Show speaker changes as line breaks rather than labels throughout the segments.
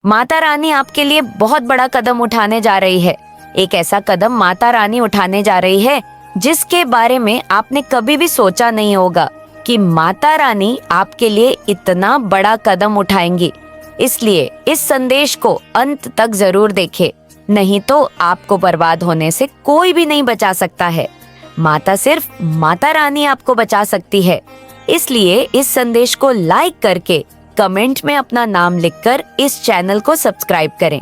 माता रानी आपके लिए बहुत बड़ा कदम उठाने जा रही है। एक ऐसा कदम माता रानी उठाने जा रही है जिसके बारे में आपने कभी भी सोचा नहीं होगा कि माता रानी आपके लिए इतना बड़ा कदम उठाएंगी। इसलिए इस संदेश को अंत तक जरूर देखें, नहीं तो आपको बर्बाद होने से कोई भी नहीं बचा सकता है। सिर्फ माता रानी आपको बचा सकती है। इसलिए इस संदेश को लाइक करके कमेंट में अपना नाम लिखकर इस चैनल को सब्सक्राइब करें।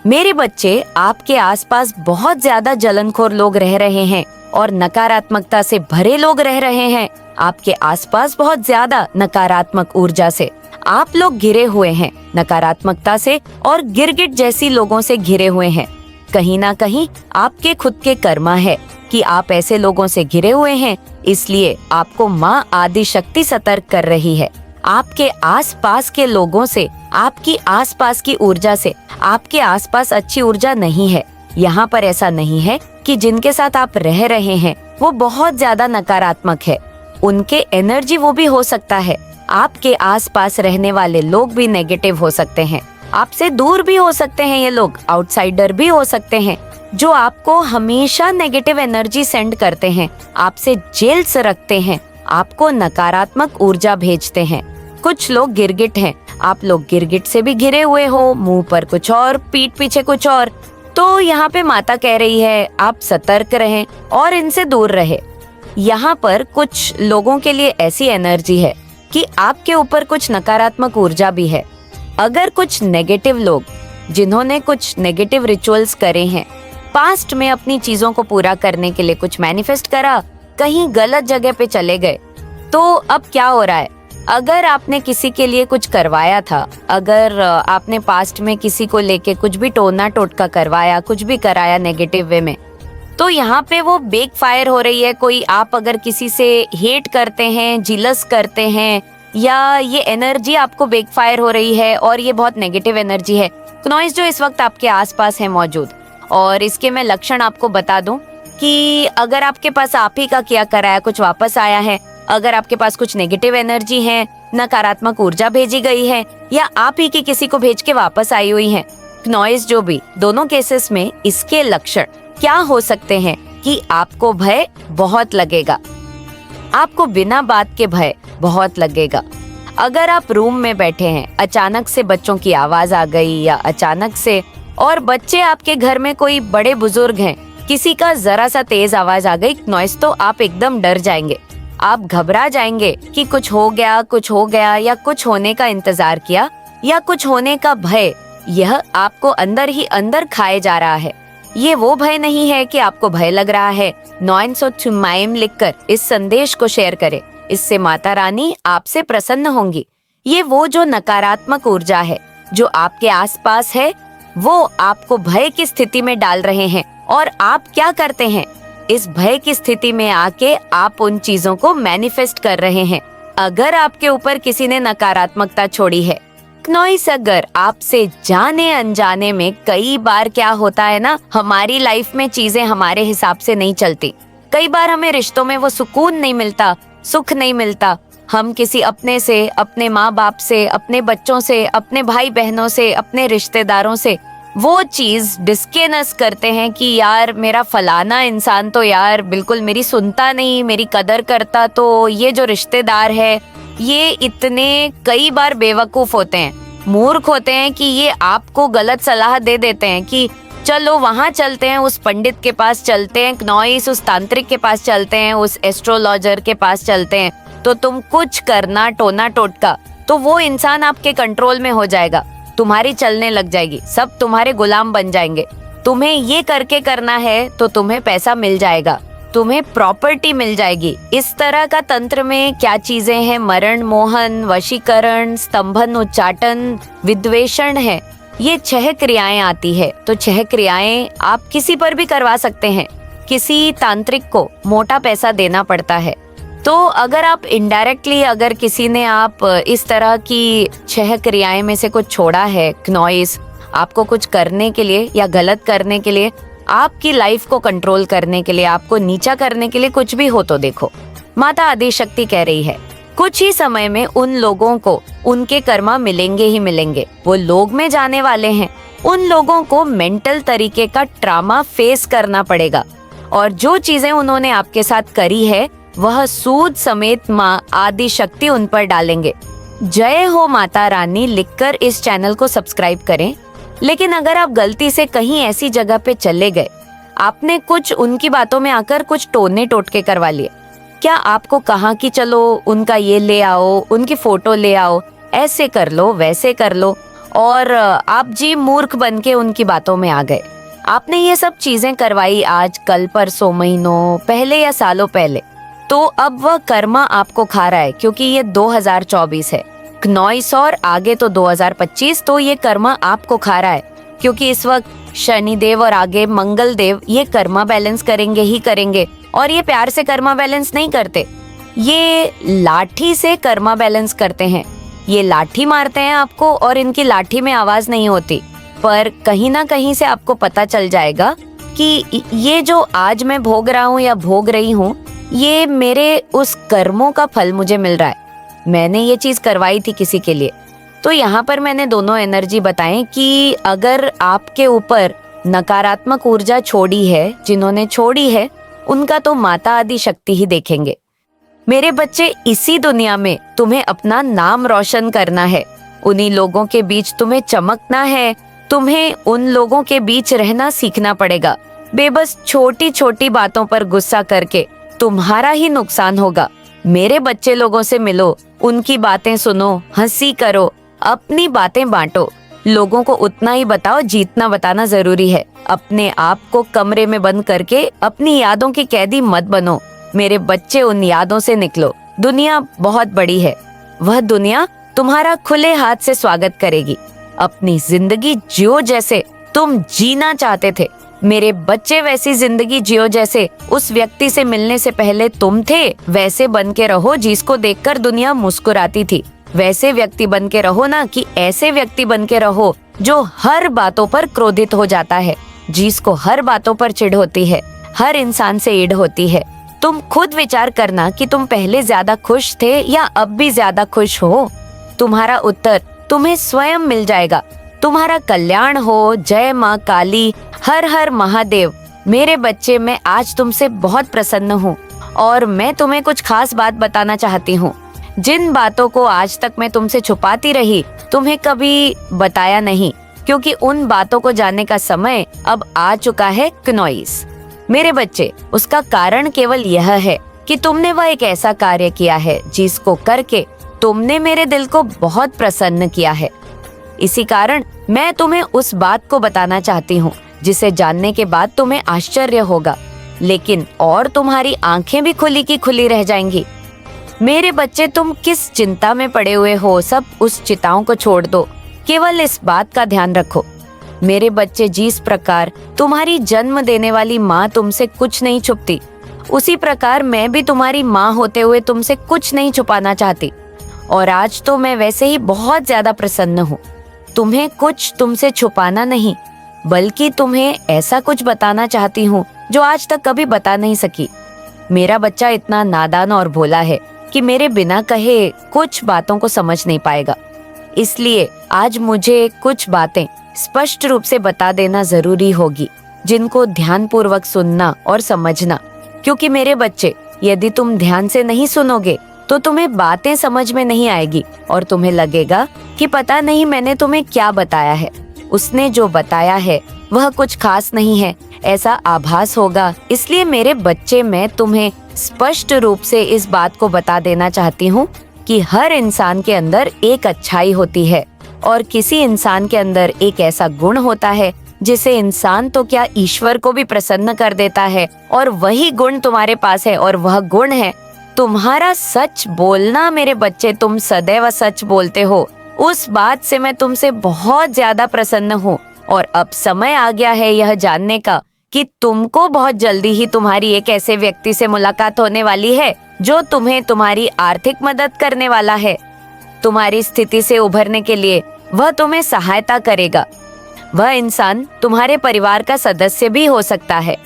मेरे बच्चे, आपके आसपास बहुत ज्यादा जलनखोर लोग रह रहे हैं और नकारात्मकता से भरे लोग रह रहे हैं। आपके आसपास बहुत ज्यादा नकारात्मक ऊर्जा से आप लोग घिरे हुए हैं, नकारात्मकता से और गिरगिट जैसी लोगों से घिरे हुए हैं। कहीं ना कहीं आपके खुद के कर्मा है कि आप ऐसे लोगों से घिरे हुए हैं, इसलिए आपको माँ आदि शक्ति सतर्क कर रही है। आपके आसपास के लोगों से, आपकी आसपास की ऊर्जा से, आपके आसपास अच्छी ऊर्जा नहीं है। यहाँ पर ऐसा नहीं है कि जिनके साथ आप रह रहे हैं वो बहुत ज्यादा नकारात्मक है। उनके एनर्जी वो भी हो सकता है। आपके आसपास रहने वाले लोग भी नेगेटिव हो सकते हैं, आपसे दूर भी हो सकते हैं। ये लोग आउटसाइडर भी हो सकते हैं जो आपको हमेशा नेगेटिव एनर्जी सेंड करते हैं, आपसे जेल्स रखते हैं, आपको नकारात्मक ऊर्जा भेजते हैं। कुछ लोग गिरगिट हैं, आप लोग गिरगिट से भी घिरे हुए हो, मुंह पर कुछ और, पीठ पीछे कुछ और। तो यहाँ पे माता कह रही है आप सतर्क रहें और इनसे दूर रहे। यहाँ पर कुछ लोगों के लिए ऐसी एनर्जी है कि आपके ऊपर कुछ नकारात्मक ऊर्जा भी है। अगर कुछ नेगेटिव लोग जिन्होंने कुछ नेगेटिव रिचुअल्स करे हैं, पास्ट में अपनी चीजों को पूरा करने के लिए कुछ मैनिफेस्ट करा, कहीं गलत जगह पे चले गए, तो अब क्या हो रहा है? अगर आपने किसी के लिए कुछ करवाया था, अगर आपने पास्ट में किसी को लेके कुछ भी टोना टोटका करवाया, कुछ भी कराया नेगेटिव वे में, तो यहाँ पे वो बेक फायर हो रही है। कोई आप अगर किसी से हेट करते हैं, जिलस करते हैं, या ये एनर्जी आपको बेक फायर हो रही है और ये बहुत नेगेटिव एनर्जी है क्नॉइस जो इस वक्त आपके आसपास है मौजूद। और इसके मैं लक्षण आपको बता दूं कि अगर आपके पास आप ही का किया कराया कुछ वापस आया है, अगर आपके पास कुछ नेगेटिव एनर्जी है, नकारात्मक ऊर्जा भेजी गई है, या आप ही की किसी को भेज के वापस आई हुई है, क्नॉइस जो भी, दोनों केसेस में इसके लक्षण क्या हो सकते हैं कि आपको भय बहुत लगेगा, आपको बिना बात के भय बहुत लगेगा। अगर आप रूम में बैठे हैं, अचानक से बच्चों की आवाज आ गई, या अचानक से, और बच्चे आपके घर में कोई बड़े बुजुर्ग हैं, किसी का जरा सा तेज आवाज आ गई नॉइस, तो आप एकदम डर जाएंगे, आप घबरा जाएंगे कि कुछ हो गया, या कुछ होने का इंतजार किया, या कुछ होने का भय, यह आपको अंदर ही अंदर खाए जा रहा है। ये वो भय नहीं है कि आपको भय लग रहा है। 9 लिखकर इस संदेश को शेयर करें, इससे माता रानी आपसे प्रसन्न होंगी। ये वो जो नकारात्मक ऊर्जा है जो आपके आसपास है, वो आपको भय की स्थिति में डाल रहे हैं, और आप क्या करते हैं? इस भय की स्थिति में आके आप उन चीजों को मैनिफेस्ट कर रहे हैं। अगर आपके ऊपर किसी ने नकारात्मकता छोड़ी है, क्नॉइस, अगर आपसे जाने अनजाने में कई बार क्या होता है ना, हमारी लाइफ में चीजें हमारे हिसाब से नहीं चलती। कई बार हमें रिश्तों में वो सुकून नहीं मिलता, सुख नहीं मिलता। हम किसी अपने से, अपने माँ बाप से, अपने बच्चों से, अपने भाई बहनों से, अपने रिश्तेदारों से वो चीज डिस्केनस करते हैं कि यार मेरा फलाना इंसान तो यार बिल्कुल मेरी सुनता नहीं, मेरी कदर करता, तो ये जो रिश्तेदार है ये इतने कई बार बेवकूफ होते हैं, मूर्ख होते हैं कि ये आपको गलत सलाह दे देते हैं कि चलो वहां चलते हैं, उस पंडित के पास चलते हैं, क्नॉइस उस तांत्रिक के पास चलते हैं, उस एस्ट्रोलॉजर के पास चलते हैं, तो तुम कुछ करना टोना टोटका, तो वो इंसान आपके कंट्रोल में हो जाएगा, तुम्हारी चलने लग जाएगी, सब तुम्हारे गुलाम बन जाएंगे। तुम्हें ये करके करना है तो तुम्हें पैसा मिल जाएगा, तुम्हें प्रॉपर्टी मिल जाएगी। इस तरह का तंत्र में क्या चीजें हैं? मरण, मोहन, वशीकरण, स्तंभन, उच्चाटन, विद्वेषण है। ये 6 क्रियाएं आती है। तो 6 क्रियाएं आप किसी पर भी करवा सकते हैं। किसी तांत्रिक को मोटा पैसा देना पड़ता है। तो अगर आप इनडायरेक्टली, अगर किसी ने आप इस तरह की 6 क्रियाएं में से कुछ छोड़ा है, क्नॉइस आपको कुछ करने के लिए या गलत करने के लिए, आपकी लाइफ को कंट्रोल करने के लिए, आपको नीचा करने के लिए कुछ भी हो, तो देखो माता आदि शक्ति कह रही है कुछ ही समय में उन लोगों को उनके कर्मा मिलेंगे ही मिलेंगे। वो लोग में जाने वाले हैं। उन लोगों को मेंटल तरीके का ट्रामा फेस करना पड़ेगा और जो चीजें उन्होंने आपके साथ करी है वह सूद समेत माँ आदि शक्ति उन पर डालेंगे। जय हो माता रानी लिखकर इस चैनल को सब्सक्राइब करें। लेकिन अगर आप गलती से कहीं ऐसी जगह पे चले गए, आपने कुछ उनकी बातों में आकर कुछ टोने टोटके करवा लिए, क्या आपको कहा कि चलो उनका ये ले आओ, उनकी फोटो ले आओ, ऐसे कर लो वैसे कर लो, और आप जी मूर्ख बन के उनकी बातों में आ गए। आपने ये सब चीजें करवाई आज, कल, परसों, महीनों पहले या सालों पहले, तो अब वह कर्मा आपको खा रहा है क्योंकि ये 2024 है क्नॉइस और आगे तो 2025, तो ये कर्मा आपको खा रहा है क्योंकि इस वक्त शनिदेव और आगे मंगल देव ये कर्मा बैलेंस करेंगे ही करेंगे। और ये प्यार से कर्मा बैलेंस नहीं करते, ये लाठी से कर्मा बैलेंस करते हैं। ये लाठी मारते हैं आपको और इनकी लाठी में आवाज नहीं होती, पर कहीं ना कहीं से आपको पता चल जाएगा कि ये जो आज मैं भोग रहा हूँ या भोग रही हूँ, ये मेरे उस कर्मों का फल मुझे मिल रहा है। मैंने ये चीज करवाई थी किसी के लिए। तो यहाँ पर मैंने दोनों एनर्जी बताएं कि अगर आपके ऊपर नकारात्मक ऊर्जा छोड़ी है, जिन्होंने छोड़ी है, उनका तो माता आदि शक्ति ही देखेंगे। मेरे बच्चे, इसी दुनिया में तुम्हें अपना नाम रोशन करना है। उन्हीं लोगों के बीच तुम्हें चमकना है। तुम्हें उन लोगों के बीच रहना सीखना पड़ेगा। बेबस छोटी छोटी बातों पर गुस्सा करके तुम्हारा ही नुकसान होगा। मेरे बच्चे लोगों से मिलो, उनकी बातें सुनो, हंसी करो, अपनी बातें बांटो। लोगों को उतना ही बताओ जितना बताना जरूरी है। अपने आप को कमरे में बंद करके अपनी यादों की कैदी मत बनो। मेरे बच्चे, उन यादों से निकलो। दुनिया बहुत बड़ी है, वह दुनिया तुम्हारा खुले हाथ से स्वागत करेगी। अपनी जिंदगी जियो जैसे तुम जीना चाहते थे। मेरे बच्चे, वैसी जिंदगी जियो जैसे उस व्यक्ति से मिलने से पहले तुम थे। वैसे बन के रहो जिसको देखकर दुनिया मुस्कुराती थी। वैसे व्यक्ति बन के रहो ना कि ऐसे व्यक्ति बन के रहो जो हर बातों पर क्रोधित हो जाता है, जिसको हर बातों पर चिढ़ होती है, हर इंसान से ईड़ होती है। तुम खुद विचार करना कि तुम पहले ज्यादा खुश थे या अब भी ज्यादा खुश हो। तुम्हारा उत्तर तुम्हें स्वयं मिल जाएगा। तुम्हारा कल्याण हो। जय माँ काली, हर हर महादेव। मेरे बच्चे, मैं आज तुमसे बहुत प्रसन्न हूँ और मैं तुम्हें कुछ खास बात बताना चाहती हूँ। जिन बातों को आज तक मैं तुमसे छुपाती रही, तुम्हें कभी बताया नहीं, क्योंकि उन बातों को जानने का समय अब आ चुका है क्नॉइस। मेरे बच्चे, उसका कारण केवल यह है कि तुमने वह एक ऐसा कार्य किया है जिसको करके तुमने मेरे दिल को बहुत प्रसन्न किया है। इसी कारण मैं तुम्हें उस बात को बताना चाहती हूँ जिसे जानने के बाद तुम्हें आश्चर्य होगा, लेकिन और तुम्हारी आंखें भी खुली की खुली रह जाएंगी। मेरे बच्चे, तुम किस चिंता में पड़े हुए हो, सब उस चिंताओं को छोड़ दो। केवल इस बात का ध्यान रखो। मेरे बच्चे, जिस प्रकार तुम्हारी जन्म देने वाली माँ तुमसे कुछ नहीं छुपती, उसी प्रकार मैं भी तुम्हारी माँ होते हुए तुमसे कुछ नहीं छुपाना चाहती। और आज तो मैं वैसे ही बहुत ज्यादा प्रसन्न हूँ। तुम्हें कुछ तुमसे छुपाना नहीं, बल्कि तुम्हें ऐसा कुछ बताना चाहती हूँ जो आज तक कभी बता नहीं सकी। मेरा बच्चा इतना नादान और भोला है कि मेरे बिना कहे कुछ बातों को समझ नहीं पाएगा। इसलिए आज मुझे कुछ बातें स्पष्ट रूप से बता देना जरूरी होगी, जिनको ध्यानपूर्वक सुनना और समझना। क्योंकि मेरे बच्चे, यदि तुम ध्यान से नहीं सुनोगे तो तुम्हें बातें समझ में नहीं आएगी और तुम्हें लगेगा कि पता नहीं मैंने तुम्हें क्या बताया है। उसने जो बताया है वह कुछ खास नहीं है, ऐसा आभास होगा। इसलिए मेरे बच्चे, मैं तुम्हें स्पष्ट रूप से इस बात को बता देना चाहती हूँ कि हर इंसान के अंदर एक अच्छाई होती है और किसी इंसान के अंदर एक ऐसा गुण होता है जिसे इंसान तो क्या, ईश्वर को भी प्रसन्न कर देता है। और वही गुण तुम्हारे पास है और वह गुण है तुम्हारा सच बोलना। मेरे बच्चे, तुम सदैव सच बोलते हो, उस बात से मैं तुमसे बहुत ज्यादा प्रसन्न हूँ। और अब समय आ गया है यह जानने का कि तुमको बहुत जल्दी ही तुम्हारी एक ऐसे व्यक्ति से मुलाकात होने वाली है जो तुम्हें तुम्हारी आर्थिक मदद करने वाला है। तुम्हारी स्थिति से उभरने के लिए वह तुम्हें सहायता करेगा। वह इंसान तुम्हारे परिवार का सदस्य भी हो सकता है,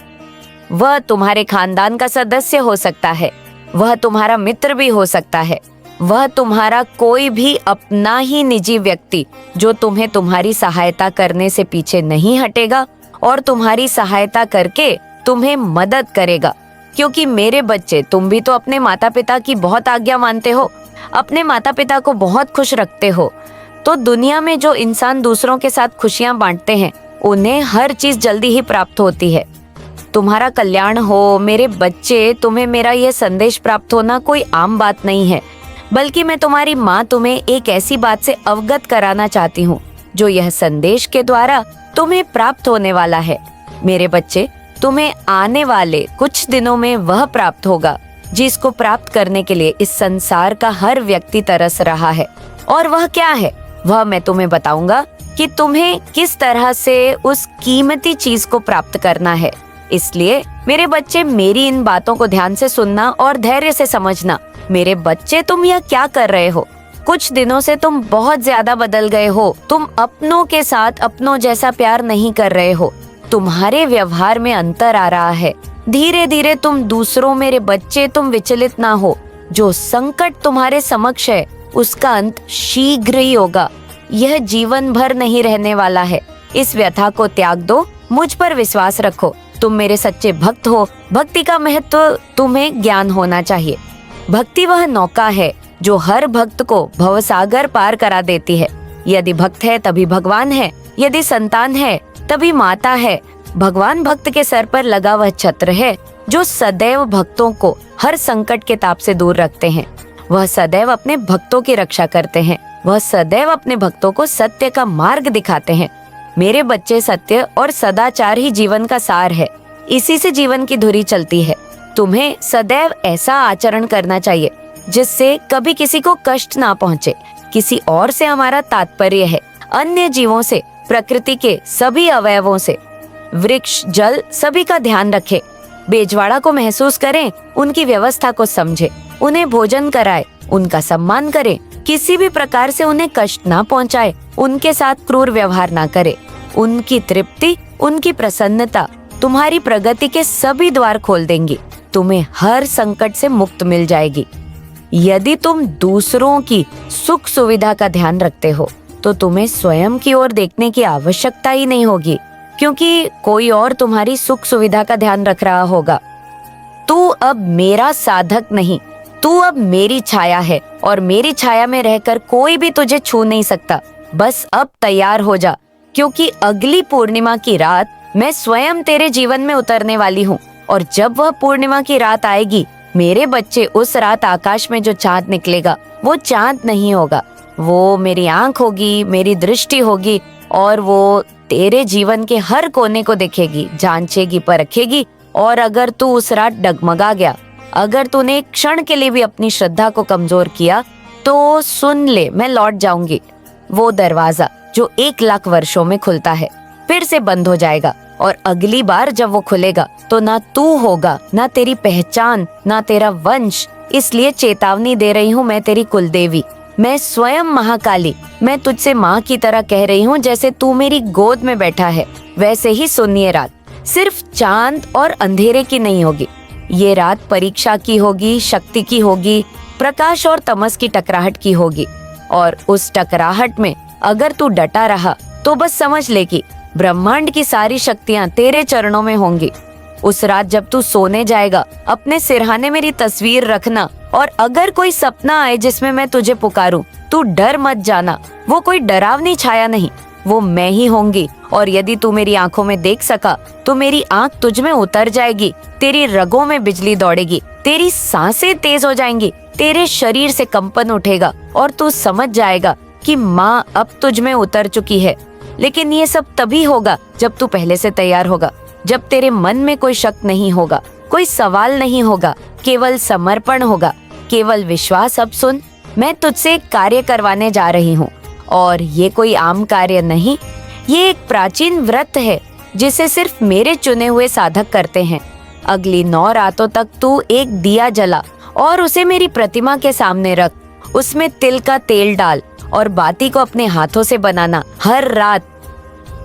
वह तुम्हारे खानदान का सदस्य हो सकता है, वह तुम्हारा मित्र भी हो सकता है। वह तुम्हारा कोई भी अपना ही निजी व्यक्ति जो तुम्हें तुम्हारी सहायता करने से पीछे नहीं हटेगा और तुम्हारी सहायता करके तुम्हें मदद करेगा। क्योंकि मेरे बच्चे, तुम भी तो अपने माता पिता की बहुत आज्ञा मानते हो, अपने माता पिता को बहुत खुश रखते हो। तो दुनिया में जो इंसान दूसरों के साथ खुशियां बांटते हैं उन्हें हर चीज जल्दी ही प्राप्त होती है। तुम्हारा कल्याण हो मेरे बच्चे। तुम्हें मेरा यह संदेश प्राप्त होना कोई आम बात नहीं है, बल्कि मैं तुम्हारी माँ तुम्हें एक ऐसी बात से अवगत कराना चाहती हूँ जो यह संदेश के द्वारा तुम्हें प्राप्त होने वाला है। मेरे बच्चे, तुम्हें आने वाले कुछ दिनों में वह प्राप्त होगा जिसको प्राप्त करने के लिए इस संसार का हर व्यक्ति तरस रहा है। और वह क्या है, वह मैं तुम्हें बताऊंगा कि तुम्हें किस तरह से उस कीमती चीज को प्राप्त करना है। इसलिए मेरे बच्चे, मेरी इन बातों को ध्यान से सुनना और धैर्य से समझना। मेरे बच्चे, तुम यह क्या कर रहे हो? कुछ दिनों से तुम बहुत ज्यादा बदल गए हो। तुम अपनों के साथ अपनों जैसा प्यार नहीं कर रहे हो। तुम्हारे व्यवहार में अंतर आ रहा है। धीरे धीरे तुम दूसरों, मेरे बच्चे, तुम विचलित ना हो। जो संकट तुम्हारे समक्ष है उसका अंत शीघ्र ही होगा। यह जीवन भर नहीं रहने वाला है। इस व्यथा को त्याग दो, मुझ पर विश्वास रखो। तुम मेरे सच्चे भक्त हो। भक्ति का महत्व तुम्हें ज्ञान होना चाहिए। भक्ति वह नौका है जो हर भक्त को भवसागर पार करा देती है। यदि भक्त है तभी भगवान है, यदि संतान है तभी माता है। भगवान भक्त के सर पर लगा वह छत्र है जो सदैव भक्तों को हर संकट के ताप से दूर रखते हैं। वह सदैव अपने भक्तों की रक्षा करते हैं। वह सदैव अपने भक्तों को सत्य का मार्ग दिखाते हैं। मेरे बच्चे, सत्य और सदाचार ही जीवन का सार है। इसी से जीवन की धुरी चलती है। तुम्हें सदैव ऐसा आचरण करना चाहिए जिससे कभी किसी को कष्ट ना पहुंचे। किसी और से हमारा तात्पर्य है अन्य जीवों से, प्रकृति के सभी अवयवों से। वृक्ष, जल सभी का ध्यान रखें। बेजवाड़ा को महसूस करें, उनकी व्यवस्था को समझे, उन्हें भोजन कराए, उनका सम्मान करें। किसी भी प्रकार से उन्हें कष्ट ना पहुंचाए, उनके साथ क्रूर व्यवहार ना करे। उनकी तृप्ति, उनकी प्रसन्नता तुम्हारी प्रगति के सभी द्वार खोल देंगी। तुम्हें हर संकट से मुक्त मिल जाएगी। यदि तुम दूसरों की सुख सुविधा का ध्यान रखते हो तो तुम्हें स्वयं की ओर देखने की आवश्यकता ही नहीं होगी, क्योंकि कोई और तुम्हारी सुख सुविधा का ध्यान रख रहा होगा। तू अब मेरा साधक नहीं, तू अब मेरी छाया है और मेरी छाया में रहकर कोई भी तुझे छू नहीं सकता। बस अब तैयार हो जा, क्योंकि अगली पूर्णिमा की रात मैं स्वयं तेरे जीवन में उतरने वाली हूँ। और जब वह पूर्णिमा की रात आएगी, मेरे बच्चे, उस रात आकाश में जो चांद निकलेगा वो चांद नहीं होगा, वो मेरी आंख होगी, मेरी दृष्टि होगी। और वो तेरे जीवन के हर कोने को देखेगी, जांचेगी, परखेगी। और अगर तू उस रात डगमगा गया, अगर तूने एक क्षण के लिए भी अपनी श्रद्धा को कमजोर किया, तो सुन ले, मैं लौट जाऊंगी। वो दरवाजा जो 1,00,000 वर्षों में खुलता है फिर से बंद हो जाएगा। और अगली बार जब वो खुलेगा तो ना तू होगा, ना तेरी पहचान, ना तेरा वंश। इसलिए चेतावनी दे रही हूँ, मैं तेरी कुलदेवी, मैं स्वयं महाकाली, मैं तुझसे माँ की तरह कह रही हूँ। जैसे तू मेरी गोद में बैठा है वैसे ही सुन। ये रात सिर्फ चांद और अंधेरे की नहीं होगी, ये रात परीक्षा की होगी, शक्ति की होगी, प्रकाश और तमस की टकराहट की होगी। और उस टकराहट में अगर तू डटा रहा तो बस समझ ले कि ब्रह्मांड की सारी शक्तियां तेरे चरणों में होंगी। उस रात जब तू सोने जाएगा, अपने सिरहाने मेरी तस्वीर रखना। और अगर कोई सपना आए जिसमें मैं तुझे पुकारूं, तू डर मत जाना। वो कोई डरावनी छाया नहीं, वो मैं ही होंगी। और यदि तू मेरी आंखों में देख सका तो मेरी आंख तुझ में उतर जाएगी, तेरी रगों में बिजली दौड़ेगी, तेरी सांसें तेज हो जाएंगी, तेरे शरीर से कंपन उठेगा और तू समझ जाएगा कि माँ अब तुझ में उतर चुकी है। लेकिन ये सब तभी होगा जब तू पहले से तैयार होगा, जब तेरे मन में कोई शक नहीं होगा, कोई सवाल नहीं होगा, केवल समर्पण होगा, केवल विश्वास। अब सुन, मैं तुझसे एक कार्य करवाने जा रही हूँ, और ये कोई आम कार्य नहीं, ये एक प्राचीन व्रत है जिसे सिर्फ मेरे चुने हुए साधक करते हैं। अगली 9 रातों तक तू एक दिया जला और उसे मेरी प्रतिमा के सामने रख। उसमें तिल का तेल डाल और बाती को अपने हाथों से बनाना। हर रात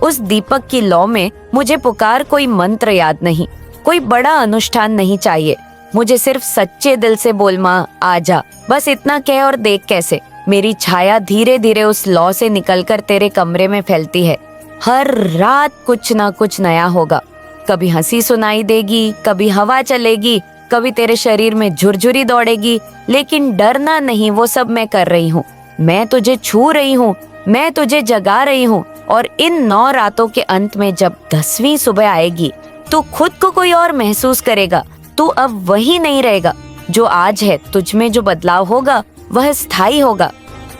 उस दीपक की लौ में मुझे पुकार। कोई मंत्र याद नहीं, कोई बड़ा अनुष्ठान नहीं चाहिए। मुझे सिर्फ सच्चे दिल से बोल माँ आजा, बस इतना कह और देख कैसे मेरी छाया धीरे धीरे उस लौ से निकलकर तेरे कमरे में फैलती है। हर रात कुछ ना कुछ नया होगा। कभी हंसी सुनाई देगी, कभी हवा चलेगी, कभी तेरे शरीर में झुरझुरी दौड़ेगी, लेकिन डरना नहीं, वो सब मैं कर रही हूँ। मैं तुझे छू रही हूँ, मैं तुझे जगा रही हूँ। और इन 9 रातों के अंत में जब 10वीं सुबह आएगी तो खुद को कोई और महसूस करेगा। तू अब वही नहीं रहेगा जो आज है। तुझ में जो बदलाव होगा वह स्थायी होगा।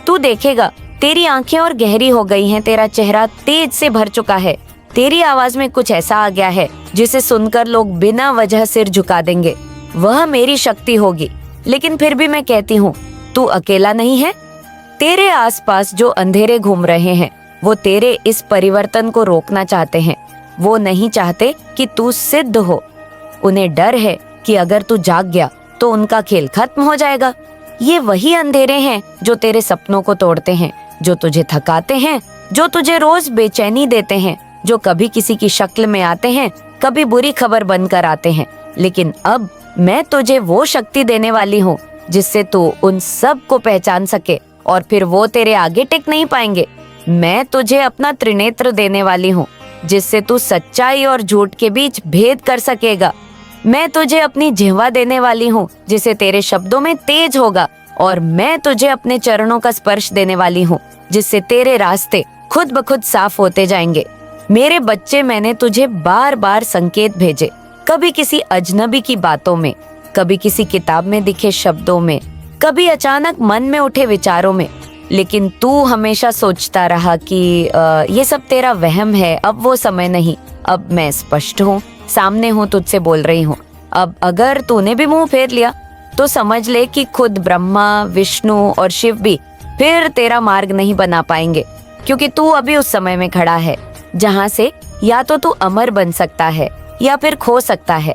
तू देखेगा तेरी आंखें और गहरी हो गई हैं, तेरा चेहरा तेज से भर चुका है, तेरी आवाज में कुछ ऐसा आ गया है जिसे सुनकर लोग बिना वजह सिर झुका देंगे। वह मेरी शक्ति होगी। लेकिन फिर भी मैं कहती हूँ, तू अकेला नहीं है। तेरे आसपास जो अंधेरे घूम रहे हैं वो तेरे इस परिवर्तन को रोकना चाहते हैं। वो नहीं चाहते कि तू सिद्ध हो। उन्हें डर है कि अगर तू जाग गया तो उनका खेल खत्म हो जाएगा। ये वही अंधेरे हैं जो तेरे सपनों को तोड़ते हैं, जो तुझे थकाते हैं, जो तुझे रोज बेचैनी देते हैं, जो कभी किसी की शक्ल में आते हैं, कभी बुरी खबर बनकर आते हैं। लेकिन अब मैं तुझे वो शक्ति देने वाली हूँ जिससे तू उन सब को पहचान सके और फिर वो तेरे आगे टिक नहीं पाएंगे। मैं तुझे अपना त्रिनेत्र देने वाली हूँ जिससे तू सच्चाई और झूठ के बीच भेद कर सकेगा। मैं तुझे अपनी जिह्वा देने वाली हूँ जिसे तेरे शब्दों में तेज होगा। और मैं तुझे अपने चरणों का स्पर्श देने वाली हूँ जिससे तेरे रास्ते खुद ब खुद साफ होते जाएंगे। मेरे बच्चे, मैंने तुझे बार बार संकेत भेजे, कभी किसी अजनबी की बातों में, कभी किसी किताब में दिखे शब्दों में, कभी अचानक मन में उठे विचारों में। लेकिन तू हमेशा सोचता रहा कि ये सब तेरा वहम है। अब वो समय नहीं, अब मैं स्पष्ट हूँ, सामने हूँ, तुझसे बोल रही हूँ। अब अगर तूने भी मुंह फेर लिया तो समझ ले कि खुद ब्रह्मा, विष्णु और शिव भी फिर तेरा मार्ग नहीं बना पाएंगे, क्योंकि तू अभी उस समय में खड़ा है जहाँ से या तो तू अमर बन सकता है या फिर खो सकता है।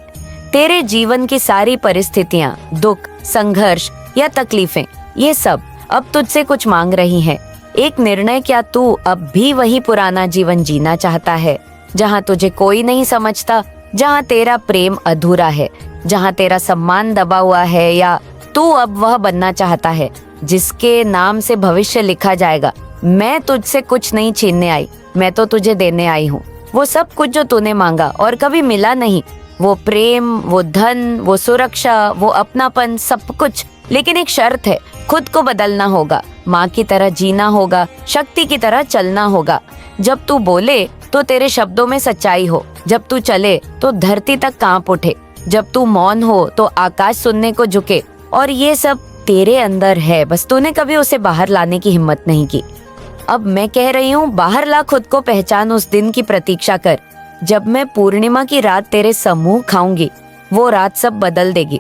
तेरे जीवन की सारी परिस्थितियाँ, दुख, संघर्ष या तकलीफें, ये सब अब तुझसे कुछ मांग रही हैं। एक निर्णय, क्या तू अब भी वही पुराना जीवन जीना चाहता है जहाँ तुझे कोई नहीं समझता, जहाँ तेरा प्रेम अधूरा है, जहाँ तेरा सम्मान दबा हुआ है, या तू अब वह बनना चाहता है जिसके नाम से भविष्य लिखा जाएगा। मैं तुझसे कुछ नहीं छीनने आई, मैं तो तुझे देने आई हूँ वो सब कुछ जो तूने मांगा और कभी मिला नहीं। वो प्रेम, वो धन, वो सुरक्षा, वो अपनापन, सब कुछ। लेकिन एक शर्त है, खुद को बदलना होगा, माँ की तरह जीना होगा, शक्ति की तरह चलना होगा। जब तू बोले तो तेरे शब्दों में सच्चाई हो, जब तू चले तो धरती तक कांप उठे, जब तू मौन हो तो आकाश सुनने को झुके। और ये सब तेरे अंदर है, बस तूने कभी उसे बाहर लाने की हिम्मत नहीं की। अब मैं कह रही हूँ, बाहर ला खुद को, पहचान उस दिन की प्रतीक्षा कर जब मैं पूर्णिमा की रात तेरे सम्मुख खाऊंगी। वो रात सब बदल देगी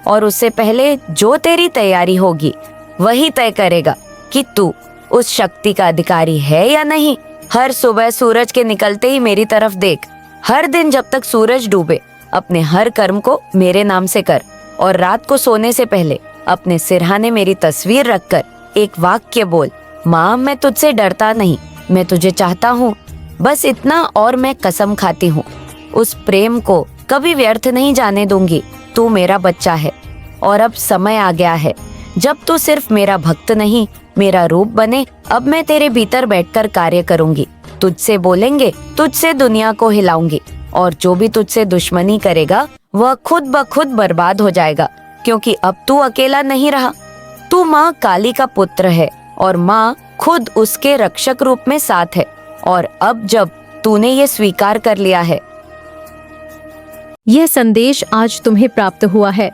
और उससे पहले जो तेरी तैयारी होगी वही तय करेगा कि तू उस शक्ति का अधिकारी है या नहीं। हर सुबह सूरज के निकलते ही मेरी तरफ देख। हर दिन जब तक सूरज डूबे अपने हर कर्म को मेरे नाम से कर। और रात को सोने से पहले अपने सिरहाने मेरी तस्वीर रखकर एक वाक्य बोल, माँ मैं तुझसे डरता नहीं, मैं तुझे चाहता हूँ, बस इतना। और मैं कसम खाती हूँ उस प्रेम को कभी व्यर्थ नहीं जाने दूंगी। तू मेरा बच्चा है और अब समय आ गया है जब तू सिर्फ मेरा भक्त नहीं, मेरा रूप बने। अब मैं तेरे भीतर बैठकर कार्य करूंगी, तुझसे बोलेंगे, तुझसे दुनिया को हिलाऊंगी। और जो भी तुझसे दुश्मनी करेगा वह खुद ब खुद बर्बाद हो जाएगा, क्योंकि अब तू अकेला नहीं रहा। तू माँ काली का पुत्र है और माँ खुद उसके रक्षक रूप में साथ है। और अब जब तूने ये स्वीकार कर लिया है,
यह संदेश आज तुम्हें प्राप्त हुआ है।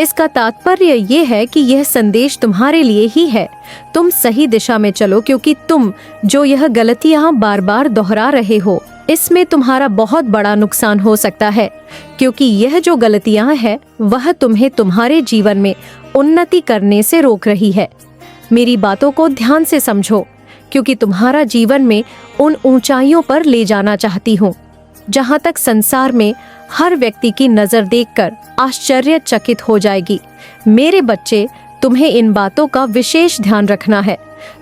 इसका तात्पर्य ये है कि यह संदेश तुम्हारे लिए ही है। तुम सही दिशा में चलो, क्योंकि तुम जो यह गलतियां बार बार दोहरा रहे हो, इसमें तुम्हारा बहुत बड़ा नुकसान हो सकता है, क्योंकि यह जो गलतियां हैं वह तुम्हें तुम्हारे जीवन में उन्नति करने से रोक रही है। मेरी बातों को ध्यान से समझो, क्योंकि तुम्हारा जीवन में उन ऊंचाइयों पर ले जाना चाहती हूँ जहाँ तक संसार में हर व्यक्ति की नजर देखकर आश्चर्यचकित हो जाएगी। मेरे बच्चे, तुम्हें इन बातों का विशेष ध्यान रखना है।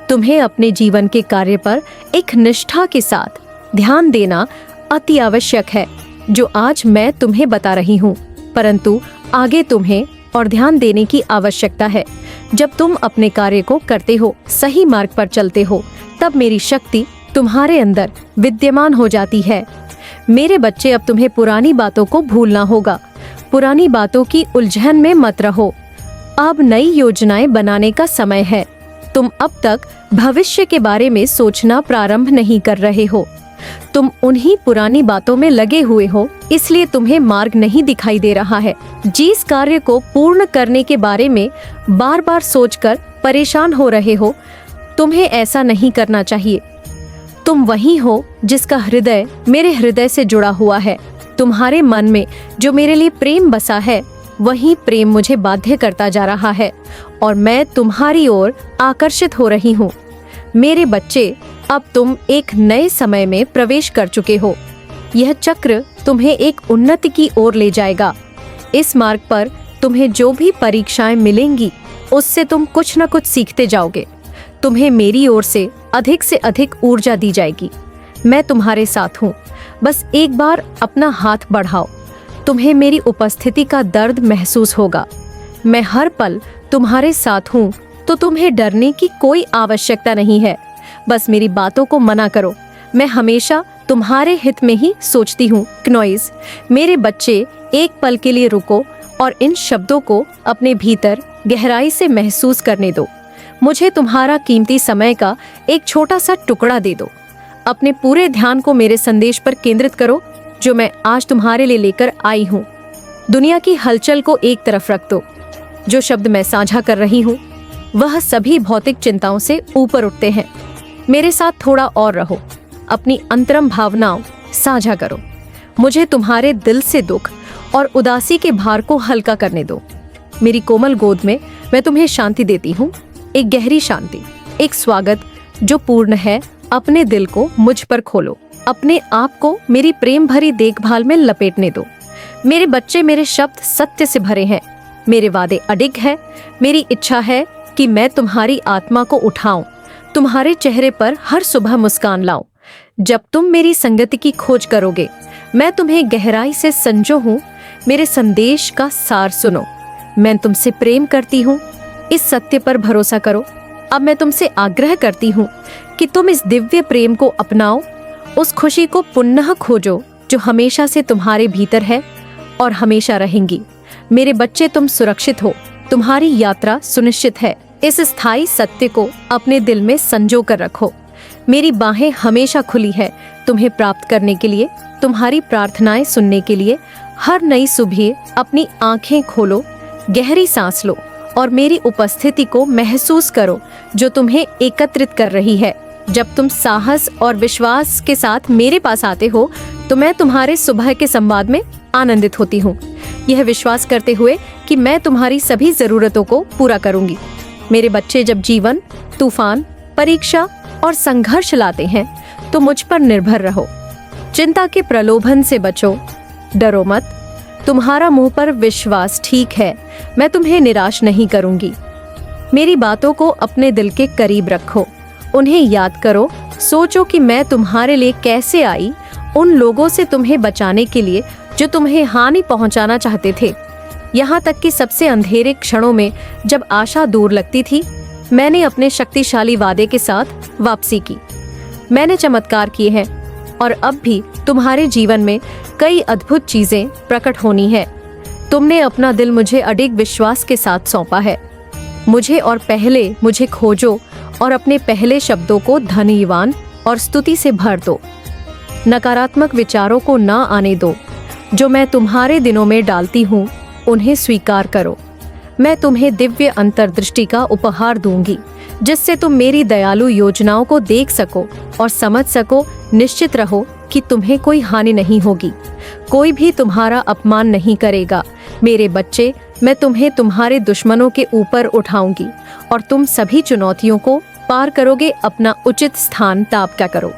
तुम्हें अपने जीवन के कार्य पर एक निष्ठा के साथ ध्यान देना अति आवश्यक है, जो आज मैं तुम्हें बता रही हूँ। परंतु आगे तुम्हें और ध्यान देने की आवश्यकता है। जब तुम अपने कार्य को करते हो, सही मार्ग पर चलते हो, तब मेरी शक्ति तुम्हारे अंदर विद्यमान हो जाती है। मेरे बच्चे, अब तुम्हें पुरानी बातों को भूलना होगा। पुरानी बातों की उलझन में मत रहो। अब नई योजनाएं बनाने का समय है। तुम अब तक भविष्य के बारे में सोचना प्रारंभ नहीं कर रहे हो। तुम उन्हीं पुरानी बातों में लगे हुए हो, इसलिए तुम्हें मार्ग नहीं दिखाई दे रहा है। जिस कार्य को पूर्ण करने के बारे में बार बार सोचकर परेशान हो रहे हो, तुम्हें ऐसा नहीं करना चाहिए। तुम वही हो जिसका हृदय मेरे हृदय से जुड़ा हुआ है। तुम्हारे मन में जो मेरे लिए प्रेम बसा है, वही प्रेम मुझे बाध्य करता जा रहा है और मैं तुम्हारी ओर आकर्षित हो रही हूँ। मेरे बच्चे, अब तुम एक नए समय में प्रवेश कर चुके हो। यह चक्र तुम्हें एक उन्नति की ओर ले जाएगा। इस मार्ग पर तुम्हें जो भी परीक्षाएं मिलेंगी, उससे तुम कुछ न कुछ सीखते जाओगे। तुम्हें मेरी ओर से अधिक ऊर्जा दी जाएगी। मैं तुम्हारे साथ हूँ। बस एक बार अपना हाथ बढ़ाओ। तुम्हें मेरी उपस्थिति का दर्द महसूस होगा। मैं हर पल तुम्हारे साथ हूँ, तो तुम्हें डरने की कोई आवश्यकता नहीं है। बस मेरी बातों को मना करो। मैं हमेशा तुम्हारे हित में ही सोचती हूँ। क्नोइस, मेरे बच्चे, एक पल के लिए रुको और इन शब्दों को अपने भीतर गहराई से महसूस करने दो। मुझे तुम्हारा कीमती समय का एक छोटा सा टुकड़ा दे दो। अपने पूरे ध्यान को मेरे संदेश पर केंद्रित करो, जो मैं आज तुम्हारे लिए लेकर आई हूँ। दुनिया की हलचल को एक तरफ रख दो। जो शब्द मैं साझा कर रही हूँ, वह सभी भौतिक चिंताओं से ऊपर उठते हैं। मेरे साथ थोड़ा और रहो। अपनी अंतरम भावनाओं साझा करो। मुझे तुम्हारे दिल से दुख और उदासी के भार को हल्का करने दो। मेरी कोमल गोद में मैं तुम्हें शांति देती हूँ, एक गहरी शांति, एक स्वागत जो पूर्ण है। अपने दिल को मुझ पर खोलो। अपने आप को मेरी प्रेम भरी देखभाल में लपेटने दो। मेरे बच्चे, मेरे शब्द सत्य से भरे हैं। मेरे वादे अडिग हैं। मेरी इच्छा है कि मैं तुम्हारी आत्मा को उठाऊं, तुम्हारे चेहरे पर हर सुबह मुस्कान लाऊं। जब तुम मेरी संगति की खोज करोगे, मैं तुम्हें गहराई से संजो हूँ। मेरे संदेश का सार सुनो। मैं तुमसे प्रेम करती हूँ, इस सत्य पर भरोसा करो। अब मैं तुमसे आग्रह करती हूँ कि तुम इस दिव्य प्रेम को अपनाओ। उस खुशी को पुनः खोजो जो हमेशा से तुम्हारे भीतर है और हमेशा रहेंगी। मेरे बच्चे, तुम सुरक्षित हो। तुम्हारी यात्रा सुनिश्चित है। इस स्थायी सत्य को अपने दिल में संजो कर रखो। मेरी बाहें हमेशा खुली है तुम्हें प्राप्त करने के लिए, तुम्हारी प्रार्थनाएं सुनने के लिए। हर नई सुबह अपनी आंखें खोलो, गहरी सांस लो और मेरी उपस्थिति को महसूस करो जो तुम्हें एकत्रित कर रही है। जब तुम साहस और विश्वास के साथ मेरे पास आते हो, तो मैं तुम्हारे सुबह के संवाद में आनंदित होती हूँ, यह विश्वास करते हुए कि मैं तुम्हारी सभी जरूरतों को पूरा करूंगी। मेरे बच्चे, जब जीवन तूफान, परीक्षा और संघर्ष लाते हैं, तो मुझ पर निर्भर रहो। चिंता के प्रलोभन से बचो, डरो मत। तुम्हारा मुंह पर विश्वास ठीक है, मैं तुम्हें निराश नहीं करूंगी। मेरी बातों को अपने दिल के करीब रखो, उन्हें याद करो। सोचो कि मैं तुम्हारे लिए कैसे आई, उन लोगों से तुम्हें बचाने के लिए जो तुम्हें हानि पहुंचाना चाहते थे। यहाँ तक कि सबसे अंधेरे क्षणों में जब आशा दूर लगती थी, मैंने अपने शक्तिशाली वादे के साथ वापसी की। मैंने चमत्कार किए हैं और अब भी तुम्हारे जीवन में कई अद्भुत चीजें प्रकट होनी है। तुमने अपना दिल मुझे अडिग विश्वास के साथ सौंपा है। मुझे और पहले मुझे खोजो और अपने पहले शब्दों को धन्यवाद और स्तुति से भर दो। नकारात्मक विचारों को ना आने दो। जो मैं तुम्हारे दिनों में डालती हूँ, उन्हें स्वीकार करो। मैं तुम्हें दिव्य अंतर्दृष्टि का उपहार दूंगी, जिससे तुम मेरी दयालु योजनाओं को देख सको और समझ सको। निश्चित रहो कि तुम्हें कोई हानि नहीं होगी, कोई भी तुम्हारा अपमान नहीं करेगा। मेरे बच्चे, मैं तुम्हें तुम्हारे दुश्मनों के ऊपर उठाऊंगी और तुम सभी चुनौतियों को पार करोगे। अपना उचित स्थान ताबका करो,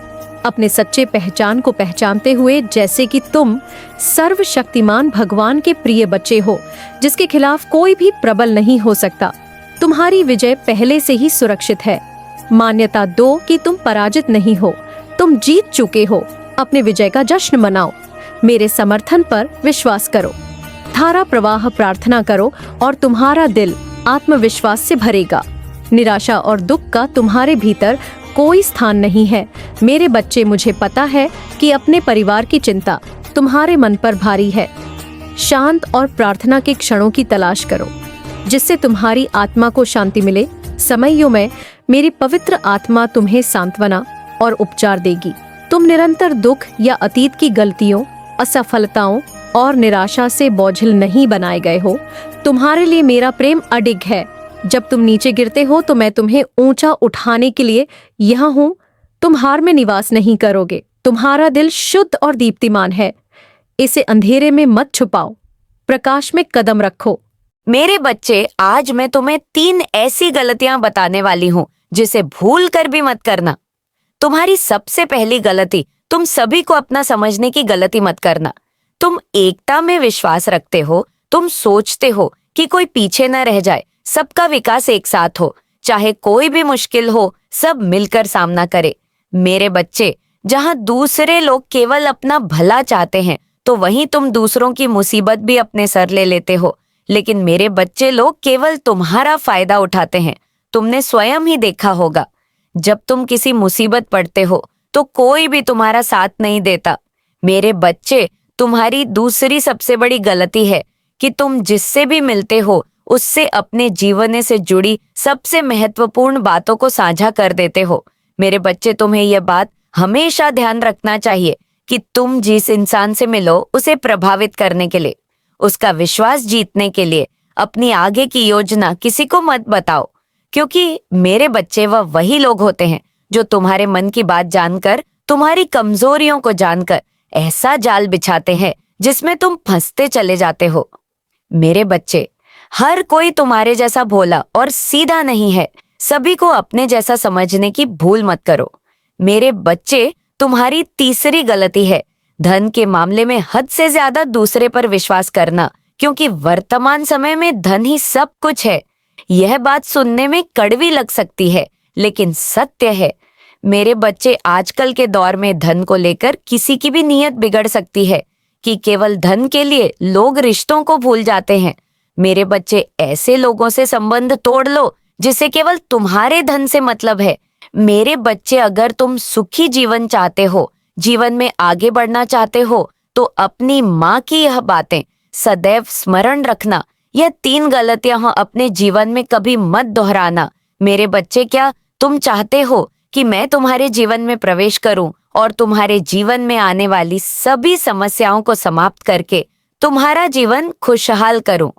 अपने सच्चे पहचान को पहचानते हुए, जैसे कि तुम सर्वशक्तिमान भगवान के प्रिय बच्चे हो, जिसके खिलाफ कोई भी प्रबल नहीं हो सकता। तुम्हारी विजय पहले से ही सुरक्षित है। मान्यता दो कि तुम पराजित नहीं हो, तुम जीत चुके हो। अपने विजय का जश्न मनाओ। मेरे समर्थन पर विश्वास करो। धारा प्रवाह प्रार्थना करो और तुम्हारा दिल आत्मविश्वास से भरेगा। निराशा और दुख का तुम्हारे भीतर कोई स्थान नहीं है। मेरे बच्चे, मुझे पता है कि अपने परिवार की चिंता तुम्हारे मन पर भारी है। शांत और प्रार्थना के क्षणों की तलाश करो जिससे तुम्हारी आत्मा को शांति मिले। समयों में मेरी पवित्र आत्मा तुम्हें सांत्वना और उपचार देगी। तुम निरंतर दुख या अतीत की गलतियों, असफलताओं और निराशा से बोझिल नहीं बनाए गए हो। तुम्हारे लिए मेरा प्रेम अडिग है। जब तुम नीचे गिरते हो तो मैं तुम्हें ऊंचा उठाने के लिए यहाँ हूँ। तुम हार में निवास नहीं करोगे। तुम्हारा दिल शुद्ध और दीप्तिमान है। इसे अंधेरे में मत छुपाओ, प्रकाश में कदम रखो।
मेरे बच्चे, आज मैं तुम्हें 3 ऐसी गलतियां बताने वाली हूँ जिसे भूल कर भी मत करना। तुम्हारी सबसे पहली गलती, तुम सभी को अपना समझने की गलती मत करना। तुम एकता में विश्वास रखते हो। तुम सोचते हो कि कोई पीछे न रह जाए, सबका विकास एक साथ हो, चाहे कोई भी मुश्किल हो, सब मिलकर सामना करे। मेरे बच्चे, जहां दूसरे लोग केवल अपना भला चाहते हैं, तो वहीं तुम दूसरों की मुसीबत भी अपने सर ले लेते हो। लेकिन मेरे बच्चे लोग केवल तुम्हारा फायदा उठाते हैं। तुमने स्वयं ही देखा होगा, जब तुम किसी मुसीबत पड़ते हो तो कोई भी तुम्हारा साथ नहीं देता। मेरे बच्चे, तुम्हारी दूसरी सबसे बड़ी गलती है कि तुम जिससे भी मिलते हो उससे अपने जीवन से जुड़ी सबसे महत्वपूर्ण बातों को साझा कर देते हो। मेरे बच्चे, तुम्हें यह बात हमेशा ध्यान रखना चाहिए कि तुम जिस इंसान से मिलो उसे प्रभावित करने के लिए, उसका विश्वास जीतने के लिए अपनी आगे की योजना किसी को मत बताओ, क्योंकि मेरे बच्चे वही लोग होते हैं जो तुम्हारे मन की बात जानकर, तुम्हारी कमजोरियों को जानकर ऐसा जाल बिछाते हैं जिसमें तुम फंसते चले जाते हो। मेरे बच्चे, हर कोई तुम्हारे जैसा भोला और सीधा नहीं है। सभी को अपने जैसा समझने की भूल मत करो। मेरे बच्चे, तुम्हारी तीसरी गलती है धन के मामले में हद से ज्यादा दूसरे पर विश्वास करना, क्योंकि वर्तमान समय में धन ही सब कुछ है। यह बात सुनने में कड़वी लग सकती है, लेकिन सत्य है। मेरे बच्चे, आजकल के दौर में धन को लेकर किसी की भी नीयत बिगड़ सकती है कि केवल धन के लिए लोग रिश्तों को भूल जाते हैं। मेरे बच्चे, ऐसे लोगों से संबंध तोड़ लो जिसे केवल तुम्हारे धन से मतलब है। मेरे बच्चे, अगर तुम सुखी जीवन चाहते हो, जीवन में आगे बढ़ना चाहते हो, तो अपनी माँ की यह बातें सदैव स्मरण रखना। यह 3 गलतियां अपने जीवन में कभी मत दोहराना। मेरे बच्चे, क्या तुम चाहते हो कि मैं तुम्हारे जीवन में प्रवेश करूं और तुम्हारे जीवन में आने वाली सभी समस्याओं को समाप्त करके तुम्हारा जीवन खुशहाल करूं?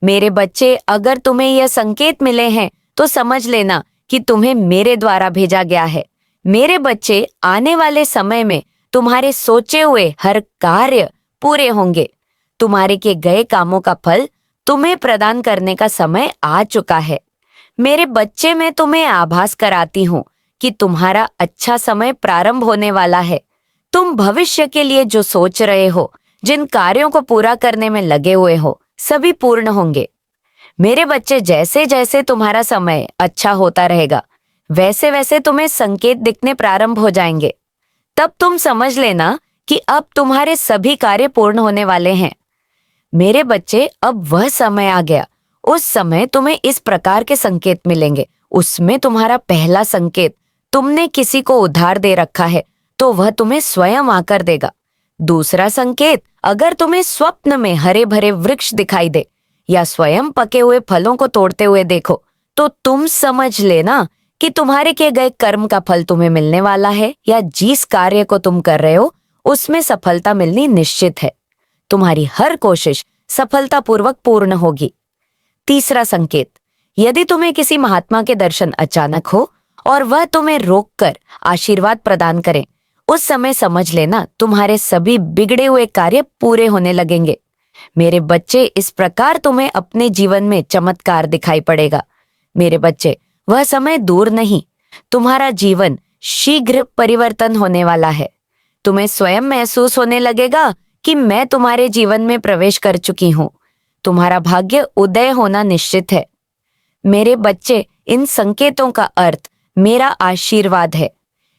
मेरे बच्चे, अगर तुम्हें यह संकेत मिले हैं तो समझ लेना कि तुम्हें मेरे द्वारा भेजा गया है। मेरे बच्चे, आने वाले समय में तुम्हारे सोचे हुए हर कार्य पूरे होंगे। तुम्हारे के गए कामों का फल तुम्हें प्रदान करने का समय आ चुका है। मेरे बच्चे, मैं तुम्हें आभास कराती हूँ कि तुम्हारा अच्छा समय प्रारंभ होने वाला है। तुम भविष्य के लिए जो सोच रहे हो, जिन कार्यों को पूरा करने में लगे हुए हो, सभी पूर्ण होंगे। मेरे बच्चे, जैसे जैसे तुम्हारा समय अच्छा होता रहेगा, वैसे वैसे तुम्हें संकेत दिखने प्रारंभ हो जाएंगे। तब तुम समझ लेना कि अब तुम्हारे सभी कार्य पूर्ण होने वाले हैं। मेरे बच्चे, अब वह समय आ गया। उस समय तुम्हें इस प्रकार के संकेत मिलेंगे। उसमें तुम्हारा पहला संकेत, तुमने किसी को उधार दे रखा है तो वह तुम्हें स्वयं आकर देगा। दूसरा संकेत, अगर तुम्हें स्वप्न में हरे भरे वृक्ष दिखाई दे या स्वयं पके हुए फलों को तोड़ते हुए देखो, तो तुम समझ लेना कि तुम्हारे किए गए कर्म का फल तुम्हें मिलने वाला है, या जिस कार्य को तुम कर रहे हो उसमें सफलता मिलनी निश्चित है। तुम्हारी हर कोशिश सफलतापूर्वक पूर्ण होगी। तीसरा संकेत, यदि तुम्हें किसी महात्मा के दर्शन अचानक हो और वह तुम्हें रोककर आशीर्वाद प्रदान करें, उस समय समझ लेना तुम्हारे सभी बिगड़े हुए कार्य पूरे होने लगेंगे। मेरे बच्चे, इस प्रकार तुम्हें अपने जीवन में चमत्कार दिखाई पड़ेगा। मेरे बच्चे, वह समय दूर नहीं, तुम्हारा जीवन शीघ्र परिवर्तन होने वाला है। तुम्हें स्वयं महसूस होने लगेगा कि मैं तुम्हारे जीवन में प्रवेश कर चुकी हूँ। तुम्हारा भाग्य उदय होना निश्चित है। मेरे बच्चे, इन संकेतों का अर्थ मेरा आशीर्वाद है।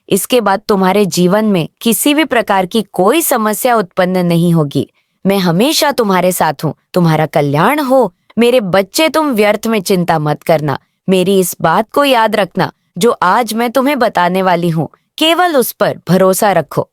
इसके बाद तुम्हारे जीवन में किसी भी प्रकार की कोई समस्या उत्पन्न नहीं होगी। मैं हमेशा तुम्हारे साथ हूँ, तुम्हारा कल्याण हो। मेरे बच्चे, तुम व्यर्थ में चिंता मत करना। मेरी इस बात को याद रखना जो आज मैं तुम्हें बताने वाली हूँ, केवल उस पर भरोसा रखो।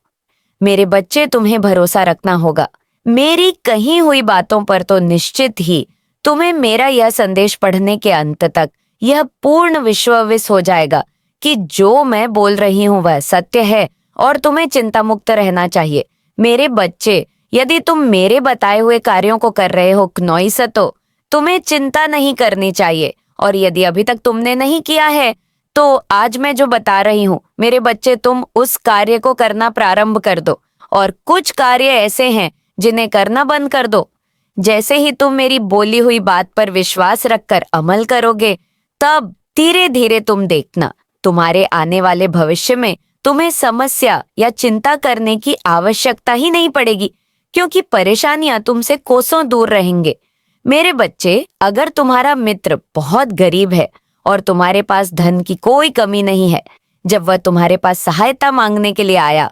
मेरे बच्चे, तुम्हें भरोसा रखना होगा। मेरी कही हुई बातों पर तो निश्चित ही तुम्हें मेरा यह संदेश पढ़ने के अंत तक यह पूर्ण विश्वास हो जाएगा कि जो मैं बोल रही हूं वह सत्य है और तुम्हें चिंता मुक्त रहना चाहिए। मेरे बच्चे, यदि तुम मेरे बताए हुए कार्यों को कर रहे हो क्नोइस, तो तुम्हें चिंता नहीं करनी चाहिए। और यदि अभी तक तुमने नहीं किया है तो आज मैं जो बता रही हूँ, मेरे बच्चे, तुम उस कार्य को करना प्रारंभ कर दो। और कुछ कार्य ऐसे हैं जिन्हें करना बंद कर दो। जैसे ही तुम मेरी बोली हुई बात पर विश्वास रखकर अमल करोगे, तब धीरे धीरे तुम देखना, तुम्हारे आने वाले भविष्य में तुम्हें समस्या या चिंता करने की आवश्यकता ही नहीं पड़ेगी, क्योंकि परेशानियां तुमसे कोसों दूर रहेंगे। मेरे बच्चे, अगर तुम्हारा मित्र बहुत गरीब है और तुम्हारे पास धन की कोई कमी नहीं है, जब वह तुम्हारे पास सहायता मांगने के लिए आया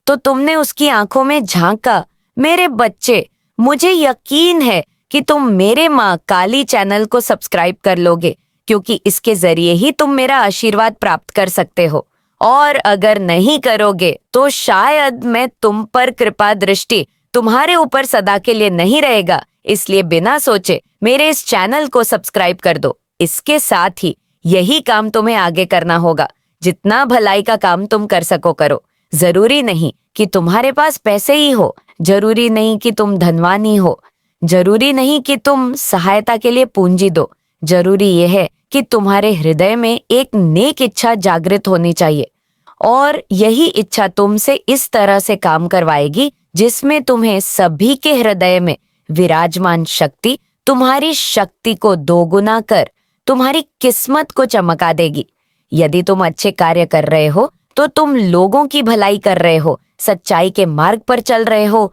तो तुमने उसकी आंखों में झांका, मेरे बच्चे, मुझे यकीन है कि तुम मेरे माँ काली चैनल को सब्सक्राइब कर लोगे, क्योंकि इसके जरिए ही तुम मेरा आशीर्वाद प्राप्त कर सकते हो। और अगर नहीं करोगे तो शायद मैं तुम पर कृपा दृष्टि तुम्हारे ऊपर सदा के लिए नहीं रहेगा। इसलिए बिना सोचे मेरे इस चैनल को सब्सक्राइब कर दो। इसके साथ ही यही काम तुम्हें आगे करना होगा। जितना भलाई का काम तुम कर सको करो। जरूरी नहीं कि तुम्हारे पास पैसे ही हो, जरूरी नहीं कि तुम धनवान ही हो, जरूरी नहीं कि तुम सहायता के लिए पूंजी दो। जरूरी यह है कि तुम्हारे हृदय में एक नेक इच्छा जागृत होनी चाहिए, और यही इच्छा तुमसे इस तरह से काम करवाएगी जिसमें तुम्हें सभी के हृदय में विराजमान शक्ति तुम्हारी शक्ति को दोगुना कर तुम्हारी किस्मत को चमका देगी। यदि तुम अच्छे कार्य कर रहे हो तो तुम लोगों की भलाई कर रहे हो, सच्चाई के मार्ग पर चल रहे हो,